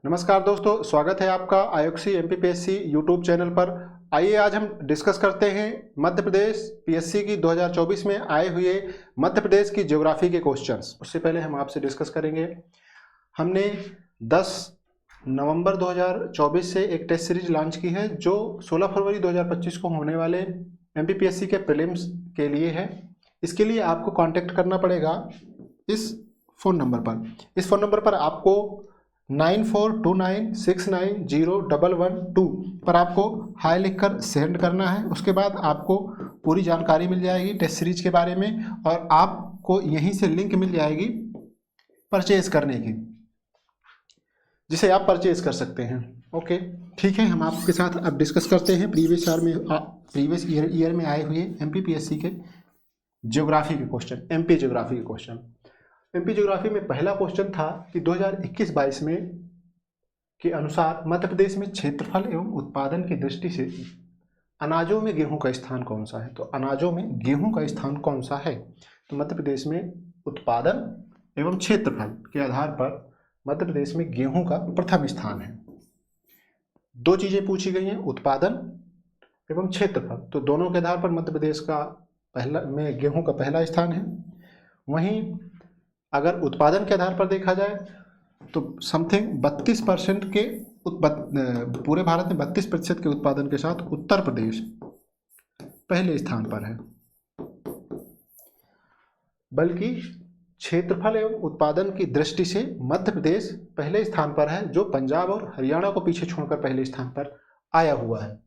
नमस्कार दोस्तों, स्वागत है आपका आयुक्सी एमपीपीएससी यूट्यूब चैनल पर। आइए आज हम डिस्कस करते हैं मध्य प्रदेश पीएससी की 2024 में आए हुए मध्य प्रदेश की ज्योग्राफी के क्वेश्चंस। उससे पहले हम आपसे डिस्कस करेंगे, हमने 10 नवंबर 2024 से एक टेस्ट सीरीज लॉन्च की है जो 16 फरवरी 2025 को होने वाले एमपीपीएससी के प्रीलिम्स के लिए है। इसके लिए आपको कांटेक्ट करना पड़ेगा इस फ़ोन नंबर पर। इस फ़ोन नंबर पर आपको 9429690112 पर आपको हाई लिखकर सेंड करना है। उसके बाद आपको पूरी जानकारी मिल जाएगी टेस्ट सीरीज के बारे में और आपको यहीं से लिंक मिल जाएगी परचेज करने की, जिसे आप परचेज कर सकते हैं। ओके, ठीक है। हम आपके साथ अब डिस्कस करते हैं प्रीवियस ईयर में आए हुए एमपीपीएससी के ज्योग्राफी के क्वेश्चन। एमपी ज्योग्राफी के क्वेश्चन, एमपी ज्योग्राफी में पहला क्वेश्चन था कि 2021-22 में के अनुसार मध्य प्रदेश में क्षेत्रफल एवं उत्पादन की दृष्टि से अनाजों में गेहूं का स्थान कौन सा है। तो अनाजों में गेहूं का स्थान कौन सा है? तो मध्य प्रदेश में उत्पादन एवं क्षेत्रफल के आधार पर मध्य प्रदेश में गेहूं का प्रथम स्थान है। दो चीजें पूछी गई हैं, उत्पादन एवं क्षेत्रफल, तो दोनों के आधार पर मध्य प्रदेश का गेहूं का पहला स्थान है। वहीं अगर उत्पादन के आधार पर देखा जाए तो समथिंग 32% के पूरे भारत में 32% के उत्पादन के साथ उत्तर प्रदेश पहले स्थान पर है। बल्कि क्षेत्रफल एवं उत्पादन की दृष्टि से मध्य प्रदेश पहले स्थान पर है, जो पंजाब और हरियाणा को पीछे छोड़कर पहले स्थान पर आया हुआ है।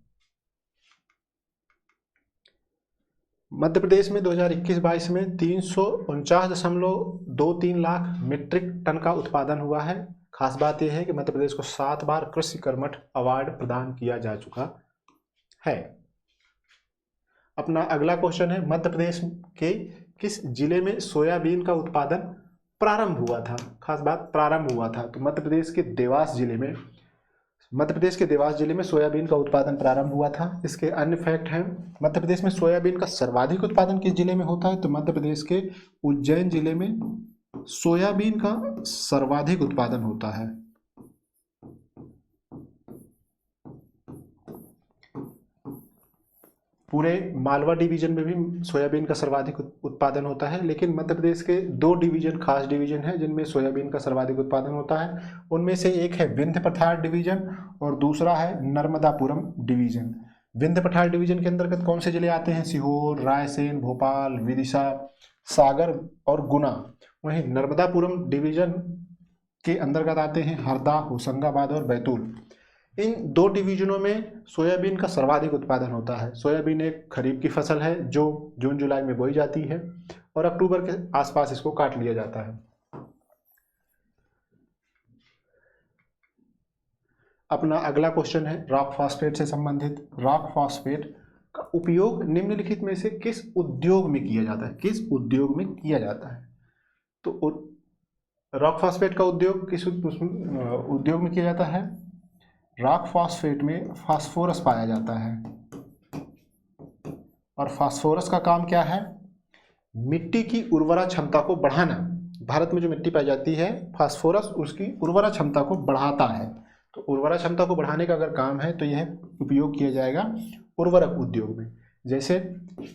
मध्य प्रदेश में 2021-22 में 349.23 लाख मीट्रिक टन का उत्पादन हुआ है। खास बात यह है कि मध्य प्रदेश को 7 बार कृषि कर्मठ अवार्ड प्रदान किया जा चुका है। अपना अगला क्वेश्चन है, मध्य प्रदेश के किस जिले में सोयाबीन का उत्पादन प्रारंभ हुआ था? खास बात प्रारंभ हुआ था, तो मध्य प्रदेश के देवास जिले में सोयाबीन का उत्पादन प्रारंभ हुआ था। इसके अन्य फैक्ट हैं, मध्य प्रदेश में सोयाबीन का सर्वाधिक उत्पादन किस जिले में होता है? तो मध्य प्रदेश के उज्जैन जिले में सोयाबीन का सर्वाधिक उत्पादन होता है। पूरे मालवा डिवीजन में भी सोयाबीन का सर्वाधिक उत्पादन होता है, लेकिन मध्य प्रदेश के 2 डिवीजन खास डिवीजन हैं जिनमें सोयाबीन का सर्वाधिक उत्पादन होता है। उनमें से एक है विंध्य पठार डिवीजन और दूसरा है नर्मदापुरम डिवीजन। विंध्य पठार डिवीजन के अंतर्गत कौन से जिले आते हैं? सीहोर, रायसेन, भोपाल, विदिशा, सागर और गुना। वहीं नर्मदापुरम डिवीजन के अंतर्गत आते हैं हरदा, होशंगाबाद और बैतूल। इन 2 डिवीजनों में सोयाबीन का सर्वाधिक उत्पादन होता है। सोयाबीन एक खरीफ की फसल है जो जून जुलाई में बोई जाती है और अक्टूबर के आसपास इसको काट लिया जाता है। अपना अगला क्वेश्चन है रॉक फॉस्फेट से संबंधित। रॉक फॉस्फेट का उपयोग निम्नलिखित में से किस उद्योग में किया जाता है? किस उद्योग में किया जाता है? तो रॉक फॉस्फेट का उपयोग किस उद्योग में किया जाता है? रॉक फॉस्फेट में फास्फोरस पाया जाता है और फास्फोरस का काम क्या है? मिट्टी की उर्वरा क्षमता को बढ़ाना। भारत में जो मिट्टी पाई जाती है, फास्फोरस उसकी उर्वरा क्षमता को बढ़ाता है। तो उर्वरा क्षमता को बढ़ाने का अगर काम है तो यह उपयोग किया जाएगा उर्वरक उद्योग में, जैसे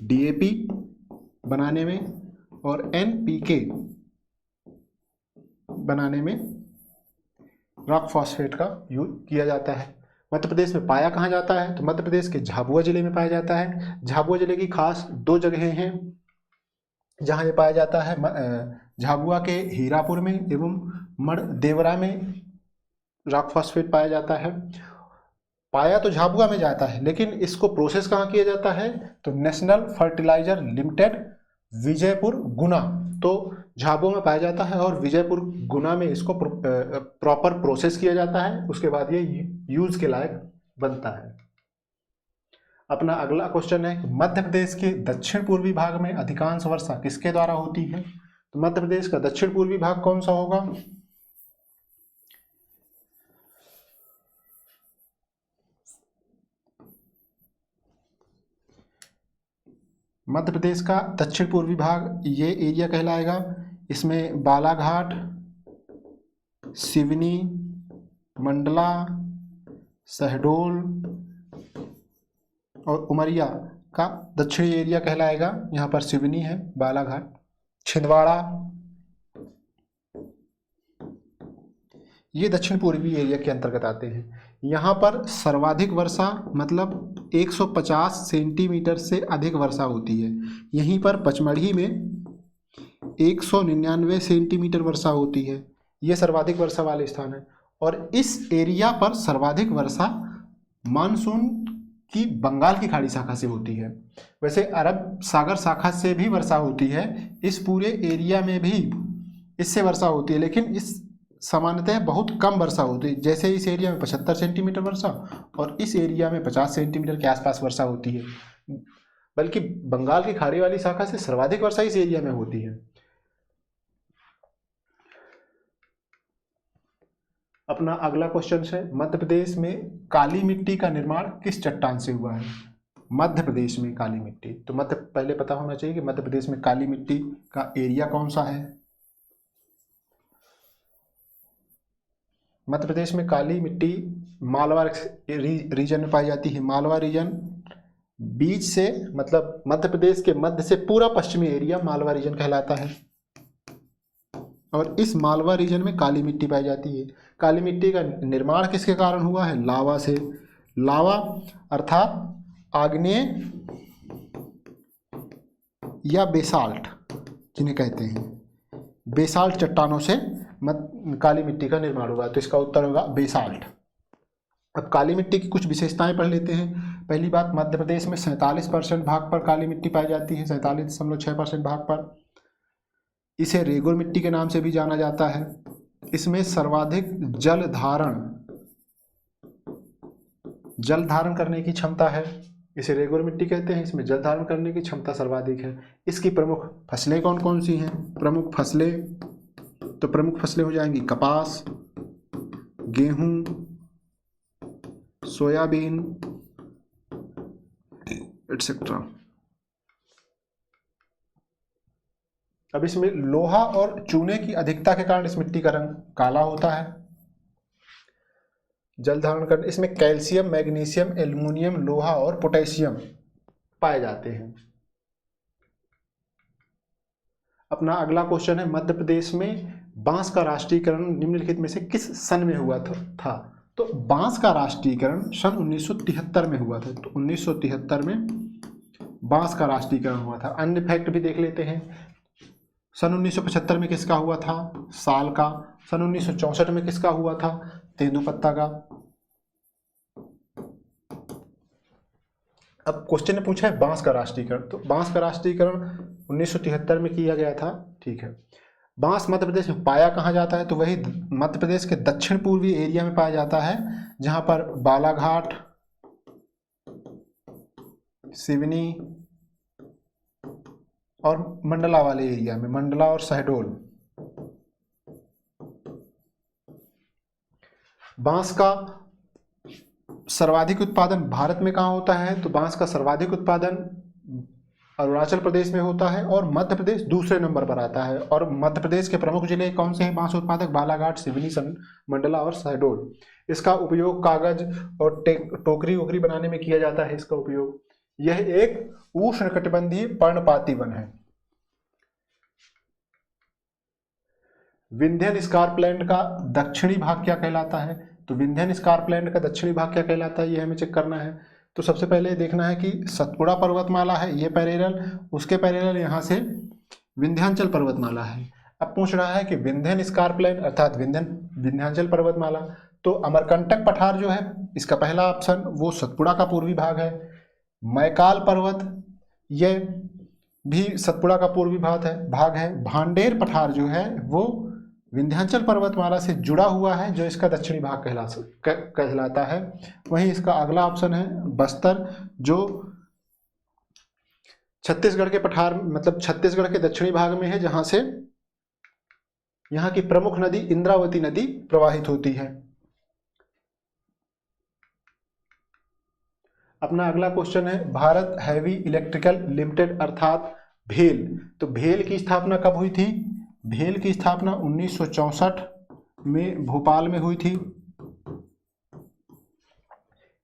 डीएपी बनाने में और एनपीके बनाने में रॉक फॉस्फेट का यूज किया जाता है। मध्य प्रदेश में पाया कहाँ जाता है? तो मध्य प्रदेश के झाबुआ जिले में पाया जाता है। झाबुआ जिले की खास 2 जगहें हैं जहाँ ये पाया जाता है। झाबुआ के हीरापुर में एवं मड़देवरा में रॉक फॉस्फेट पाया जाता है। पाया तो झाबुआ में जाता है, लेकिन इसको प्रोसेस कहाँ किया जाता है? तो नेशनल फर्टिलाइजर लिमिटेड, विजयपुर, गुना। तो झाबुआ में पाया जाता है और विजयपुर, गुना में इसको प्रॉपर प्रोसेस किया जाता है। उसके बाद ये यूज के लायक बनता है। अपना अगला क्वेश्चन है, मध्य प्रदेश के दक्षिण पूर्वी भाग में अधिकांश वर्षा किसके द्वारा होती है? तो मध्य प्रदेश का दक्षिण पूर्वी भाग कौन सा होगा? मध्य प्रदेश का दक्षिण पूर्वी भाग ये एरिया कहलाएगा। इसमें बालाघाट, सिवनी, मंडला, शहडोल और उमरिया का दक्षिणी एरिया कहलाएगा। यहाँ पर सिवनी है, बालाघाट, छिंदवाड़ा, ये दक्षिण पूर्वी एरिया के अंतर्गत आते हैं। यहाँ पर सर्वाधिक वर्षा मतलब 150 सेंटीमीटर से अधिक वर्षा होती है। यहीं पर पचमढ़ी में 199 सेंटीमीटर वर्षा होती है। ये सर्वाधिक वर्षा वाले स्थान है। और इस एरिया पर सर्वाधिक वर्षा मानसून की बंगाल की खाड़ी शाखा से होती है। वैसे अरब सागर शाखा से भी वर्षा होती है, इस पूरे एरिया में भी इससे वर्षा होती है, लेकिन इस सामान्यतः बहुत कम वर्षा होती है। जैसे इस एरिया में 75 सेंटीमीटर वर्षा और इस एरिया में 50 सेंटीमीटर के आसपास वर्षा होती है, बल्कि बंगाल की खाड़ी वाली शाखा से सर्वाधिक वर्षा इस एरिया में होती है। अपना अगला क्वेश्चन है, मध्य प्रदेश में काली मिट्टी का निर्माण किस चट्टान से हुआ है? मध्य प्रदेश में काली मिट्टी, तो पहले पता होना चाहिए कि मध्य प्रदेश में काली मिट्टी का एरिया कौन सा है। मध्य प्रदेश में काली मिट्टी मालवा रीजन में पाई जाती है। मालवा रीजन बीच से मतलब मध्य प्रदेश के मध्य से पूरा पश्चिमी एरिया मालवा रीजन कहलाता है। और इस मालवा रीजन में काली मिट्टी पाई जाती है। काली मिट्टी का निर्माण किसके कारण हुआ है? लावा से। लावा अर्थात आग्नेय या बेसाल्ट जिन्हें कहते हैं, बेसाल्ट चट्टानों से काली मिट्टी का निर्माण हुआ। तो इसका उत्तर होगा बेसाल्ट। अब काली मिट्टी की कुछ विशेषताएं पढ़ लेते हैं। पहली बात, मध्य प्रदेश में 47% भाग पर काली मिट्टी पाई जाती है, 47.6% भाग पर। इसे रेगुर मिट्टी के नाम से भी जाना जाता है। इसमें सर्वाधिक जल धारण करने की क्षमता है, इसे रेगुर मिट्टी कहते हैं। इसमें जल धारण करने की क्षमता सर्वाधिक है। इसकी प्रमुख फसलें कौन कौन सी हैं? प्रमुख फसलें हो जाएंगी कपास, गेहूं, सोयाबीन एटसेट्रा। अब इसमें लोहा और चूने की अधिकता के कारण इस मिट्टी का रंग काला होता है। जल धारण करने, इसमें कैल्शियम, मैग्नीशियम, एल्युमिनियम, लोहा और पोटेशियम पाए जाते हैं। अपना अगला क्वेश्चन है, मध्य प्रदेश में बांस का राष्ट्रीयकरण निम्नलिखित में से किस सन में हुआ था? तो बांस का राष्ट्रीयकरण सन 1973 में हुआ था। तो 1973 में बांस का राष्ट्रीयकरण हुआ था। अन्य फैक्ट भी देख लेते हैं। सन 1975 में किसका हुआ था? साल का। सन 1964 में किसका हुआ था? तेंदुपत्ता का। अब क्वेश्चन ने पूछा है बांस का राष्ट्रीयकरण, तो बांस का राष्ट्रीयकरण 1973 में किया गया था। ठीक है। बांस मध्य प्रदेश में पाया कहाँ जाता है? तो वही मध्य प्रदेश के दक्षिण पूर्वी एरिया में पाया जाता है, जहां पर बालाघाट, सिवनी और मंडला वाले एरिया में, मंडला और शहडोल। बांस का सर्वाधिक उत्पादन भारत में कहाँ होता है? तो बांस का सर्वाधिक उत्पादन अरुणाचल प्रदेश में होता है और मध्य प्रदेश दूसरे नंबर पर आता है। और मध्य प्रदेश के प्रमुख जिले कौन से हैं बांस उत्पादक? बालाघाट, सिवनी, मंडला और शहडोल। इसका उपयोग कागज और टोकरी वोकरी बनाने में किया जाता है। इसका उपयोग, यह एक उष्णकटिबंधीय पर्णपाती वन है। विंध्यन स्कार्पलैंड का दक्षिणी भाग क्या कहलाता है? तो विंध्यन स्कार्पलैंड का दक्षिणी भाग क्या कहलाता है, ये हमें चेक करना है। तो सबसे पहले देखना है कि सतपुड़ा पर्वतमाला है, ये पैरेलल, उसके पैरेलल यहाँ से विंध्याचल पर्वतमाला है। अब पूछ रहा है कि विंध्यन स्कार्पलैंड अर्थात विंध्याचल पर्वतमाला, तो अमरकंटक पठार जो है इसका पहला ऑप्शन, वो सतपुड़ा का पूर्वी भाग है। मैकाल पर्वत, ये भी सतपुड़ा का पूर्वी भाग है। भांडेर पठार जो है वो विंध्याचल पर्वतमाला से जुड़ा हुआ है, जो इसका दक्षिणी भाग कहलाता है। वहीं इसका अगला ऑप्शन है बस्तर, जो छत्तीसगढ़ के पठार मतलब छत्तीसगढ़ के दक्षिणी भाग में है, जहां से यहाँ की प्रमुख नदी इंद्रावती नदी प्रवाहित होती है। अपना अगला क्वेश्चन है, भारत हैवी इलेक्ट्रिकल लिमिटेड अर्थात भेल, तो भेल की स्थापना कब हुई थी? भेल की स्थापना 1964 में भोपाल में हुई थी।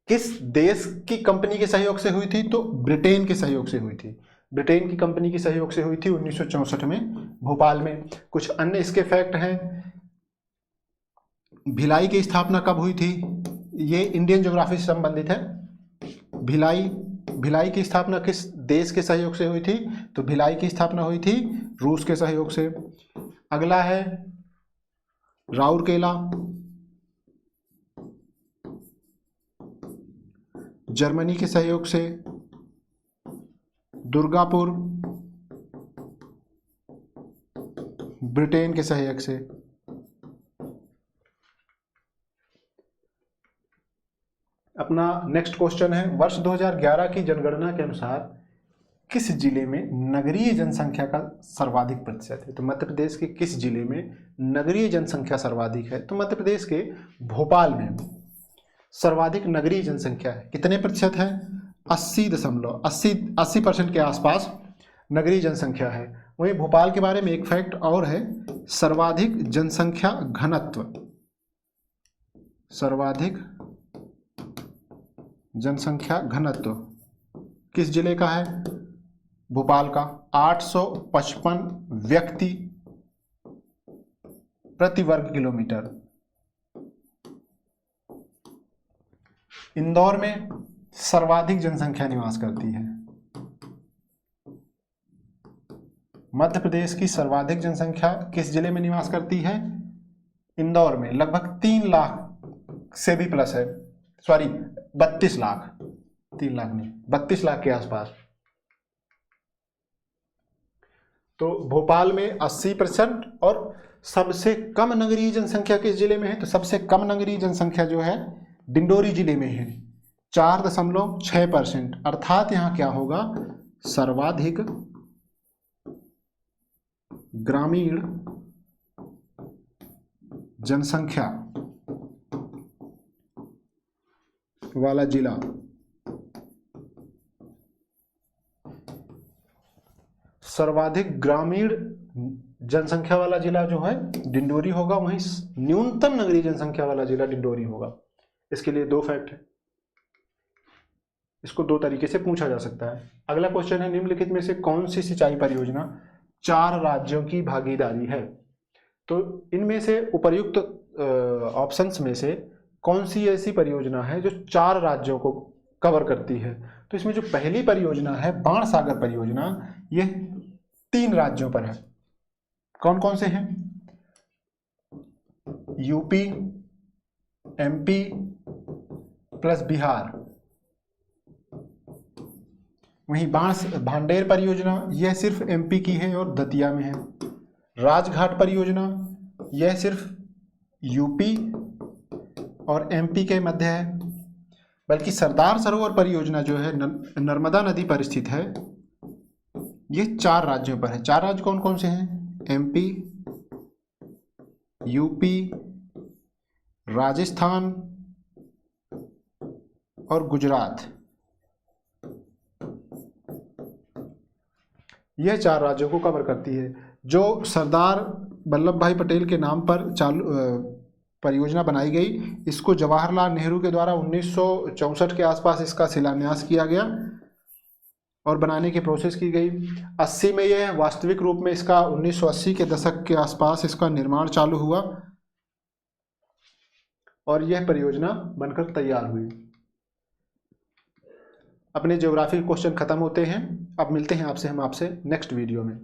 किस देश की कंपनी के सहयोग से हुई थी? तो ब्रिटेन के सहयोग से हुई थी। ब्रिटेन की कंपनी के सहयोग से हुई थी 1964 में भोपाल में। कुछ अन्य इसके फैक्ट हैं। भिलाई की स्थापना कब हुई थी? ये इंडियन ज्योग्राफी से संबंधित है। भिलाई की स्थापना किस देश के सहयोग से हुई थी? तो भिलाई की स्थापना हुई थी रूस के सहयोग से। अगला है राउरकेला, जर्मनी के सहयोग से। दुर्गापुर, ब्रिटेन के सहयोग से। अपना नेक्स्ट क्वेश्चन है, वर्ष 2011 की जनगणना के अनुसार किस जिले में नगरीय जनसंख्या का सर्वाधिक प्रतिशत है? तो मध्य प्रदेश के किस जिले में नगरीय जनसंख्या सर्वाधिक है? तो मध्य प्रदेश के भोपाल में सर्वाधिक नगरीय जनसंख्या है। कितने प्रतिशत है? 80% के आसपास नगरीय जनसंख्या है। वहीं भोपाल के बारे में एक फैक्ट और है, सर्वाधिक जनसंख्या घनत्व, सर्वाधिक जनसंख्या घनत्व किस जिले का है? भोपाल का। 855 व्यक्ति प्रति वर्ग किलोमीटर। इंदौर में सर्वाधिक जनसंख्या निवास करती है। मध्य प्रदेश की सर्वाधिक जनसंख्या किस जिले में निवास करती है? इंदौर में। लगभग 3 लाख से भी प्लस है, सॉरी 32 लाख, 3 लाख नहीं, 32 लाख के आसपास। तो भोपाल में 80%। और सबसे कम नगरीय जनसंख्या किस जिले में है? तो सबसे कम नगरीय जनसंख्या जो है डिंडोरी जिले में है, 4.6%। अर्थात यहां क्या होगा? सर्वाधिक ग्रामीण जनसंख्या वाला जिला। सर्वाधिक ग्रामीण जनसंख्या वाला जिला जो है डिंडोरी होगा, वहीं न्यूनतम नगरीय जनसंख्या वाला जिला डिंडोरी होगा। इसके लिए 2 फैक्ट है। इसको 2 तरीके से पूछा जा सकता है। अगला क्वेश्चन है, निम्नलिखित में से कौन सी सिंचाई परियोजना 4 राज्यों की भागीदारी है? तो इनमें से उपर्युक्त ऑप्शंस में से कौन सी ऐसी परियोजना है जो 4 राज्यों को कवर करती है? तो इसमें जो पहली परियोजना है बाणसागर परियोजना, यह 3 राज्यों पर है। कौन कौन से हैं? UP, MP plus Bihar. वहीं भांडेर परियोजना यह सिर्फ एमपी की है और दतिया में है। राजघाट परियोजना यह सिर्फ यूपी और एमपी के मध्य है। बल्कि सरदार सरोवर परियोजना जो है नर्मदा नदी पर स्थित है, ये 4 राज्यों पर है। 4 राज्य कौन कौन से हैं? एमपी, यूपी, राजस्थान और गुजरात। यह 4 राज्यों को कवर करती है। जो सरदार वल्लभ भाई पटेल के नाम पर परियोजना बनाई गई, इसको जवाहरलाल नेहरू के द्वारा 1964 के आसपास इसका शिलान्यास किया गया और बनाने की प्रोसेस की गई। 80 में यह वास्तविक रूप में इसका 1980 के दशक के आसपास इसका निर्माण चालू हुआ और यह परियोजना बनकर तैयार हुई। अपने ज्योग्राफी क्वेश्चन खत्म होते हैं। अब मिलते हैं हम आपसे नेक्स्ट वीडियो में।